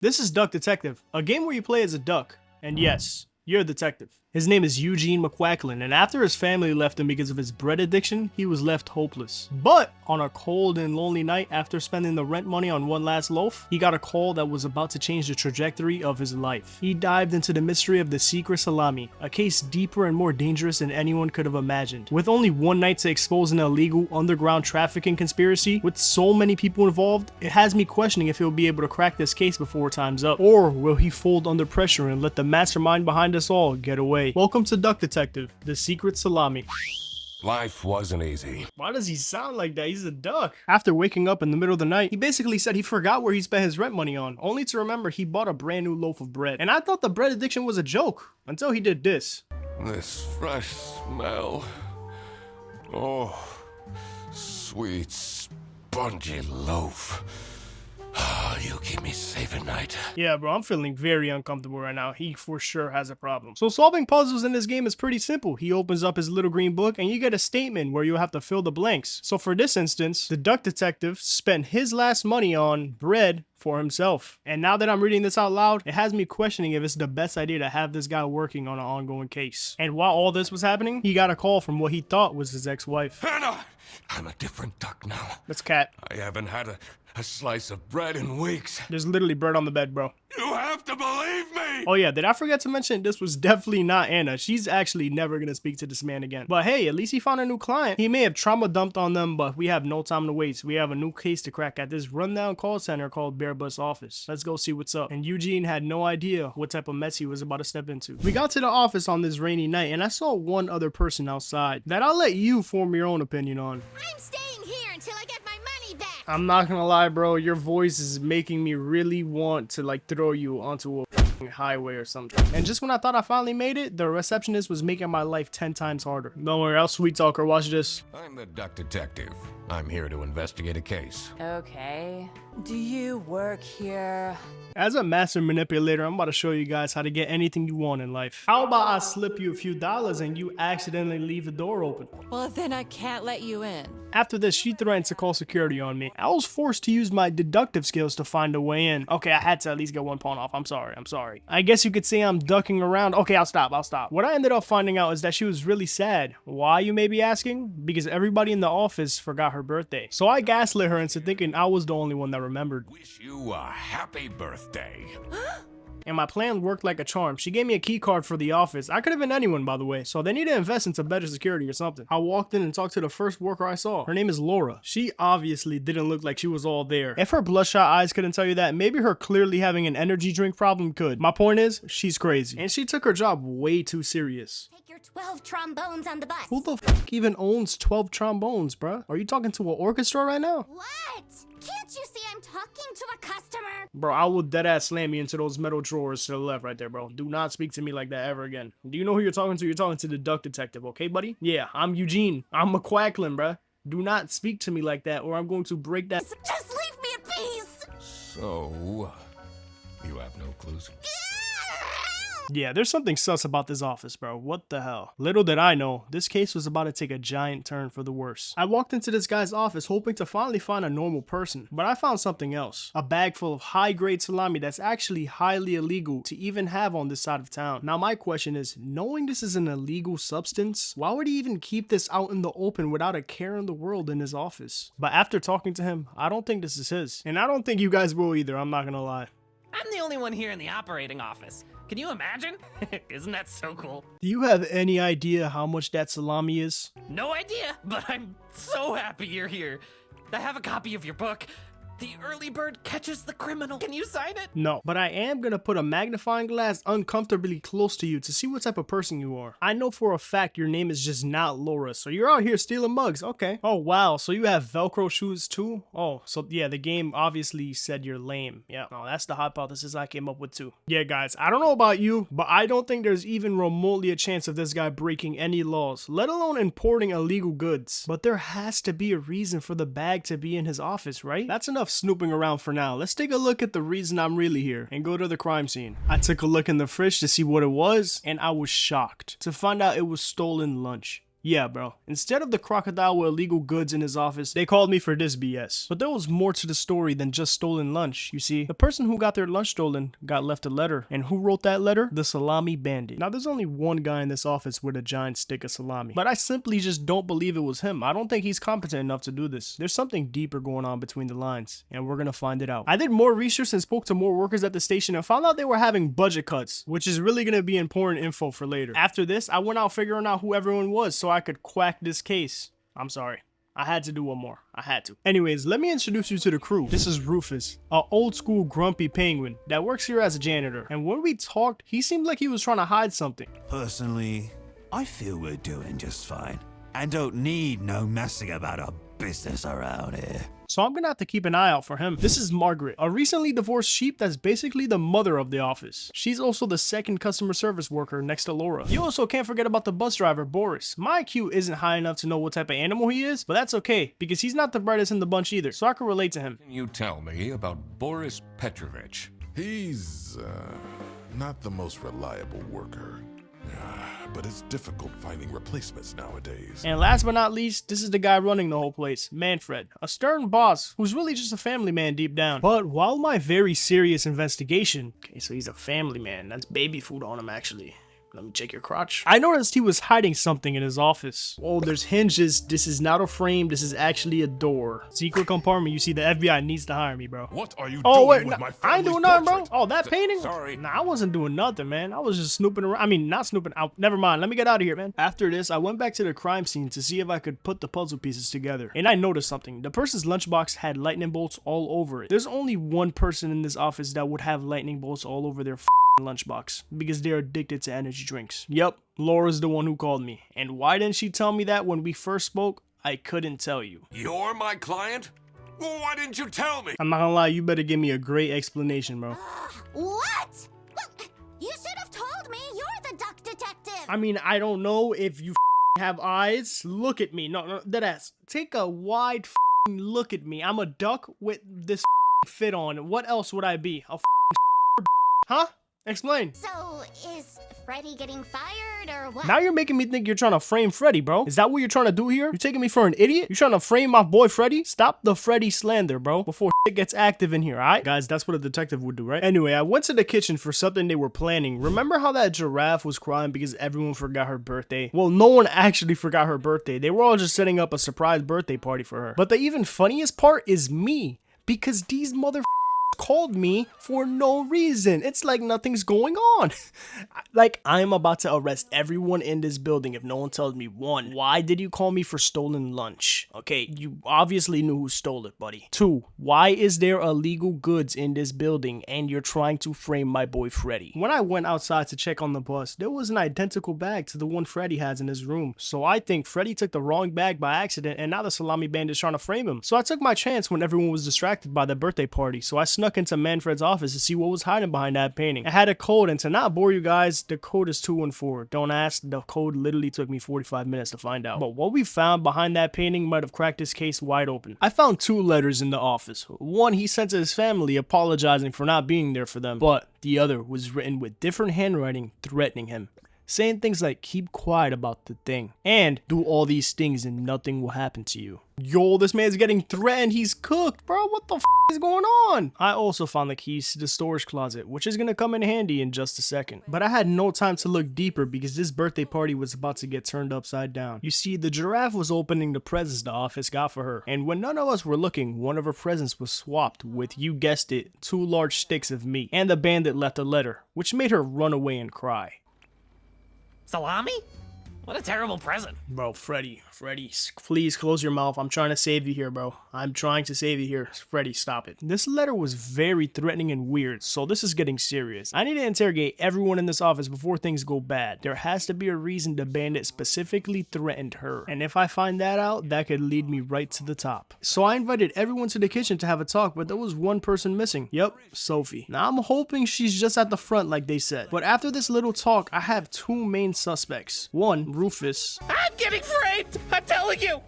This is Duck Detective, a game where you play as a duck. And yes, you're a detective. His name is Eugene McQuacklin, and after his family left him because of his bread addiction, he was left hopeless. But on a cold and lonely night, after spending the rent money on one last loaf, he got a call that was about to change the trajectory of his life. He dived into the mystery of the secret Salami, a case deeper and more dangerous than anyone could have imagined. With only one night to expose an illegal underground trafficking conspiracy, with so many people involved, it has me questioning if he'll be able to crack this case before time's up. Or will he fold under pressure and let the mastermind behind us all get away? Welcome to Duck Detective, the secret Salami. Life wasn't easy. Why does he sound like that? He's a duck. After waking up in the middle of the night, he basically said he forgot where he spent his rent money on, only to remember he bought a brand new loaf of bread. And I thought the bread addiction was a joke, until he did this. This fresh smell. Oh, sweet, spongy loaf. Ah, you keep me safe at night. Yeah, bro, I'm feeling very uncomfortable right now. He for sure has a problem. So solving puzzles in this game is pretty simple. He opens up his little green book and you get a statement where you have to fill the blanks. So for this instance, the duck detective spent his last money on bread for himself. And now that I'm reading this out loud, it has me questioning if it's the best idea to have this guy working on an ongoing case. And while all this was happening, he got a call from what he thought was his ex-wife. Hannah! I'm a different duck now. That's Cat. I haven't had a slice of bread in weeks. There's literally bread on the bed, bro. You have to believe me! Oh yeah, did I forget to mention this was definitely not Anna. She's actually never gonna speak to this man again. But hey, at least he found a new client. He may have trauma dumped on them, but we have no time to waste. We have a new case to crack at this rundown call center called Bear Bus Office. Let's go see what's up. And Eugene had no idea what type of mess he was about to step into. We got to the office on this rainy night and I saw one other person outside that I'll let you form your own opinion on. I'm staying here until I get my money back. I'm not gonna lie, bro, your voice is making me really want to like throw you onto a highway or something. And just when I thought I finally made it, the receptionist was making my life 10 times harder. Don't worry, I'll sweet talk her. Watch this. I'm the duck detective. I'm here to investigate a case. Okay. Do you work here? As a master manipulator, I'm about to show you guys how to get anything you want in life. How about I slip you a few dollars and you accidentally leave the door open? Well, then I can't let you in. After this, she threatened to call security on me. I was forced to use my deductive skills to find a way in. Okay, I had to at least get one pawn off. I'm sorry. I guess you could say I'm ducking around. Okay, I'll stop. What I ended up finding out is that she was really sad. Why, you may be asking? Because everybody in the office forgot her birthday. So I gaslit her into thinking I was the only one that remembered. Wish you a happy birthday. And my plan worked like a charm. She gave me a key card for the office. I could have been anyone, by the way, so they need to invest into better security or something. I walked in and talked to the first worker I saw. Her name is Laura. She obviously didn't look like she was all there. If her bloodshot eyes couldn't tell you that, maybe her clearly having an energy drink problem could. My point is, she's crazy. And she took her job way too serious. Take your 12 trombones on the bus. Who the f even owns 12 trombones, bruh? Are you talking to an orchestra right now? What? Can't you see I'm talking to a customer? Bro, I will deadass slam you into those metal drawers to the left right there, bro. Do not speak to me like that ever again. Do you know who you're talking to? You're talking to the duck detective, okay, buddy? Yeah, I'm Eugene. I'm McQuacklin, bruh. Do not speak to me like that or I'm going to break that. Just leave me in peace. So, you have no clues? Yeah, there's something sus about this office, bro. What the hell? Little did I know, this case was about to take a giant turn for the worse. I walked into this guy's office hoping to finally find a normal person, but I found something else. A bag full of high-grade salami that's actually highly illegal to even have on this side of town. Now my question is, knowing this is an illegal substance, why would he even keep this out in the open without a care in the world in his office? But after talking to him, I don't think this is his. And I don't think you guys will either, I'm not gonna lie. I'm the only one here in the operating office. Can you imagine? Isn't that so cool? Do you have any idea how much that salami is? No idea, but I'm so happy you're here. I have a copy of your book. The early bird catches the criminal. Can you sign it? No, but I am gonna put a magnifying glass uncomfortably close to you to see what type of person you are. I know for a fact your name is just not Laura, so you're out here stealing mugs, okay. Oh wow, so you have Velcro shoes too? Oh, so yeah, the game obviously said you're lame. Yeah, no, that's the hypothesis I came up with too. Yeah guys, I don't know about you, but I don't think there's even remotely a chance of this guy breaking any laws, let alone importing illegal goods. But there has to be a reason for the bag to be in his office, right? That's enough snooping around for now. Let's take a look at the reason I'm really here and go to the crime scene. I took a look in the fridge to see what it was and I was shocked to find out it was stolen lunch. Yeah, bro. Instead of the crocodile with illegal goods in his office, they called me for this BS. But there was more to the story than just stolen lunch. You see, the person who got their lunch stolen got left a letter. And who wrote that letter? The Salami bandit. Now, there's only one guy in this office with a giant stick of salami. But I simply just don't believe it was him. I don't think he's competent enough to do this. There's something deeper going on between the lines. And we're gonna find it out. I did more research and spoke to more workers at the station and found out they were having budget cuts. Which is really gonna be important info for later. After this, I went out figuring out who everyone was so I could quack this case. I'm sorry. I had to do one more. I had to. Anyways, let me introduce you to the crew. This is Rufus, a old school grumpy penguin that works here as a janitor. And when we talked, he seemed like he was trying to hide something. Personally, I feel we're doing just fine and don't need no messing about our business around here. So I'm gonna have to keep an eye out for him. This is Margaret, a recently divorced sheep that's basically the mother of the office. She's also the second customer service worker next to Laura. You also can't forget about the bus driver, Boris. My IQ isn't high enough to know what type of animal he is, but that's okay, because he's not the brightest in the bunch either, so I can relate to him. Can you tell me about Boris Petrovich? He's not the most reliable worker. But it's difficult finding replacements nowadays. And last but not least, this is the guy running the whole place, Manfred, a stern boss who's really just a family man deep down. But while my very serious investigation, okay, so he's a family man, that's baby food on him actually. Let me check your crotch. I noticed he was hiding something in his office. Oh, there's hinges. This is not a frame. This is actually a door. Secret compartment. You see, the FBI needs to hire me, bro. What are you Oh, doing wait, with my I ain't family's doing nothing, bro. portrait? Oh, that painting? Sorry. Nah, I wasn't doing nothing, man. I was just snooping around. I mean, not snooping out. Never mind. Let me get out of here, man. After this, I went back to the crime scene to see if I could put the puzzle pieces together. And I noticed something. The person's lunchbox had lightning bolts all over it. There's only one person in this office that would have lightning bolts all over their lunchbox because they're addicted to energy drinks. Yep, Laura's the one who called me. And why didn't she tell me that when we first spoke? I couldn't tell you. You're my client? Why didn't you tell me? I'm not gonna lie, you better give me a great explanation, bro. What? Well, you should have told me. You're the duck detective. I mean, I don't know if you have eyes. Look at me. No, deadass. Take a wide look at me. I'm a duck with this fit on. What else would I be? A huh? Explain. So, is Freddy getting fired or what? Now you're making me think you're trying to frame Freddy, bro. Is that what you're trying to do here? You're taking me for an idiot? You're trying to frame my boy Freddy? Stop the Freddy slander, bro, before shit gets active in here, alright? Guys, that's what a detective would do, right? Anyway, I went to the kitchen for something they were planning. Remember how that giraffe was crying because everyone forgot her birthday? Well, no one actually forgot her birthday. They were all just setting up a surprise birthday party for her. But the even funniest part is me, because these motherfuckers called me for no reason. It's like nothing's going on. Like, I'm about to arrest everyone in this building if no one tells me, one, why did you call me for stolen lunch? Okay, you obviously knew who stole it, buddy. Two, why is there illegal goods in this building and you're trying to frame my boy Freddy? When I went outside to check on the bus, there was an identical bag to the one Freddy has in his room. So I think Freddy took the wrong bag by accident and now the Salami bandit is trying to frame him. So I took my chance when everyone was distracted by the birthday party. So I snuck into Manfred's office to see what was hiding behind that painting. I had a code, and to not bore you guys, the code is 214. Don't ask, the code literally took me 45 minutes to find out. But what we found behind that painting might have cracked this case wide open. I found two letters in the office. One he sent to his family apologizing for not being there for them, but the other was written with different handwriting threatening him, saying things like keep quiet about the thing and do all these things and nothing will happen to you. Yo, this man's getting threatened. He's cooked, bro. What the is going on? I also found the keys to the storage closet, which is gonna come in handy in just a second. But I had no time to look deeper because this birthday party was about to get turned upside down. You see, the giraffe was opening the presents the office got for her. And when none of us were looking, one of her presents was swapped with, you guessed it, 2 large sticks of meat. And the bandit left a letter, which made her run away and cry. Salami? What a terrible present. Bro, Freddy, please close your mouth. I'm trying to save you here, bro. I'm trying to save you here. Freddy, stop it. This letter was very threatening and weird, so this is getting serious. I need to interrogate everyone in this office before things go bad. There has to be a reason the bandit specifically threatened her. And if I find that out, that could lead me right to the top. So I invited everyone to the kitchen to have a talk, but there was one person missing. Yep, Sophie. Now I'm hoping she's just at the front like they said. But after this little talk, I have 2 main suspects. One, Rufus. I'm getting framed! I'm telling you!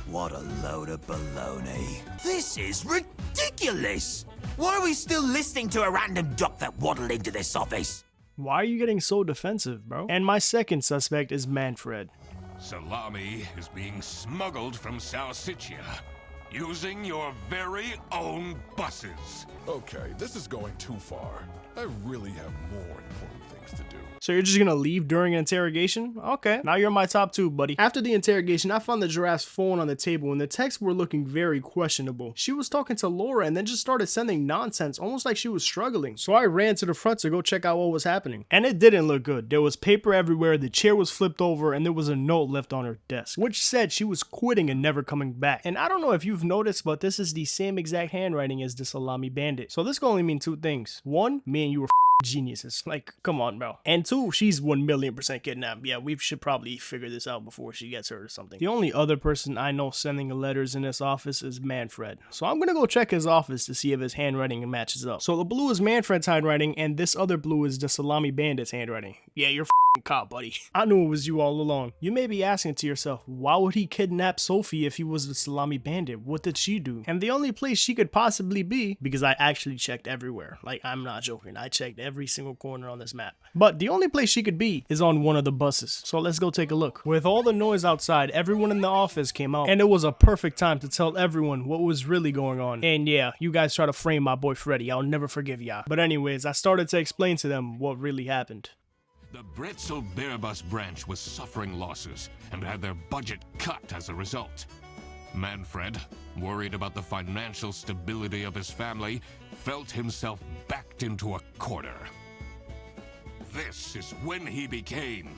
What a load of baloney. This is ridiculous. Why are we still listening to a random duck that waddled into this office? Why are you getting so defensive, bro? And my second suspect is Manfred. Salami is being smuggled from Salsichia using your very own buses. Okay, this is going too far. I really have more important things to do. So you're just gonna leave during an interrogation? Okay, now you're my top two, buddy. After the interrogation, I found the giraffe's phone on the table and the texts were looking very questionable. She was talking to Laura and then just started sending nonsense, almost like she was struggling. So I ran to the front to go check out what was happening. And it didn't look good. There was paper everywhere, the chair was flipped over, and there was a note left on her desk, which said she was quitting and never coming back. And I don't know if you've noticed, but this is the same exact handwriting as the Salami bandit. So this can only mean two things. One, me and you were geniuses. Like, come on, bro. And two, she's 1,000,000% kidnapped. Yeah, we should probably figure this out before she gets hurt or something. The only other person I know sending letters in this office is Manfred. So I'm gonna go check his office to see if his handwriting matches up. So the blue is Manfred's handwriting, and this other blue is the Salami bandit's handwriting. Yeah, you're cop, buddy. I knew it was you all along. You may be asking to yourself, why would he kidnap Sophie if he was the Salami bandit? What did she do? And the only place she could possibly be, because I actually checked everywhere. Like, I'm not joking. I checked every single corner on this map. But the only place she could be is on one of the buses. So let's go take a look. With all the noise outside, everyone in the office came out, and it was a perfect time to tell everyone what was really going on. And yeah, you guys try to frame my boy Freddy. I'll never forgive ya. But anyways, I started to explain to them what really happened. The Bretzel Bearbus branch was suffering losses and had their budget cut as a result. Manfred, worried about the financial stability of his family, felt himself backed into a corner. This is when he became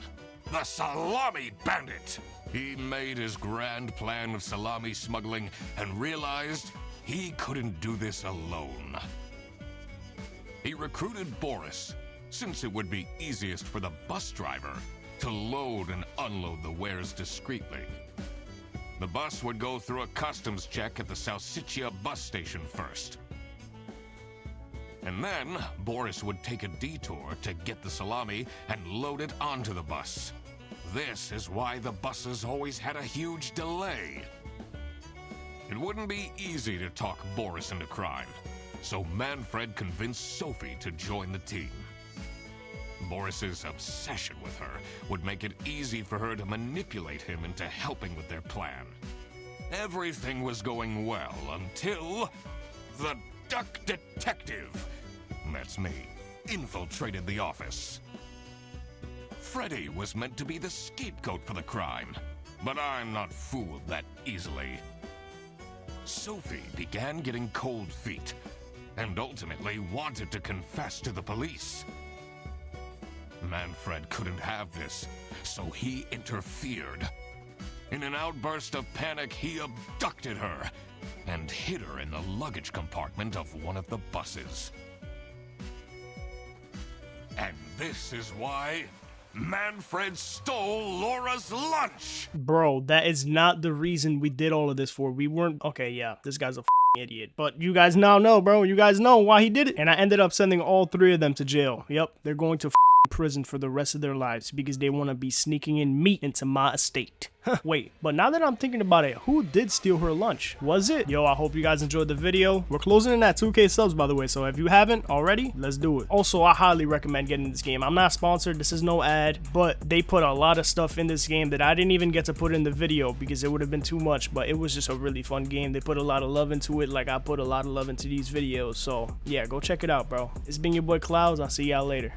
the Salami Bandit. He made his grand plan of salami smuggling and realized he couldn't do this alone. He recruited Boris, since it would be easiest for the bus driver to load and unload the wares discreetly. The bus would go through a customs check at the Salsichia bus station first. And then, Boris would take a detour to get the salami and load it onto the bus. This is why the buses always had a huge delay. It wouldn't be easy to talk Boris into crime, so Manfred convinced Sophie to join the team. Boris's obsession with her would make it easy for her to manipulate him into helping with their plan. Everything was going well until the Duck Detective, that's me, infiltrated the office. Freddy was meant to be the scapegoat for the crime, but I'm not fooled that easily. Sophie began getting cold feet and ultimately wanted to confess to the police. Manfred couldn't have this, so he interfered. In an outburst of panic, he abducted her and hid her in the luggage compartment of one of the buses. And this is why Manfred stole Laura's lunch! Bro, that is not the reason we did all of this for. We weren't... Okay, yeah, this guy's a idiot. But you guys now know, bro. You guys know why he did it. And I ended up sending all three of them to jail. Yep, they're going to prison for the rest of their lives because they want to be sneaking in meat into my estate. Wait, but now that I'm thinking about it, who did steal her lunch? Was it? Yo, I hope you guys enjoyed the video. We're closing in at 2K subs, by the way, so if you haven't already, let's do it. Also, I highly recommend getting this game. I'm not sponsored, this is no ad, but they put a lot of stuff in this game that I didn't even get to put in the video because it would have been too much, but it was just a really fun game. They put a lot of love into it, like I put a lot of love into these videos, so yeah, go check it out, bro. It's been your boy Clouds. I'll see y'all later.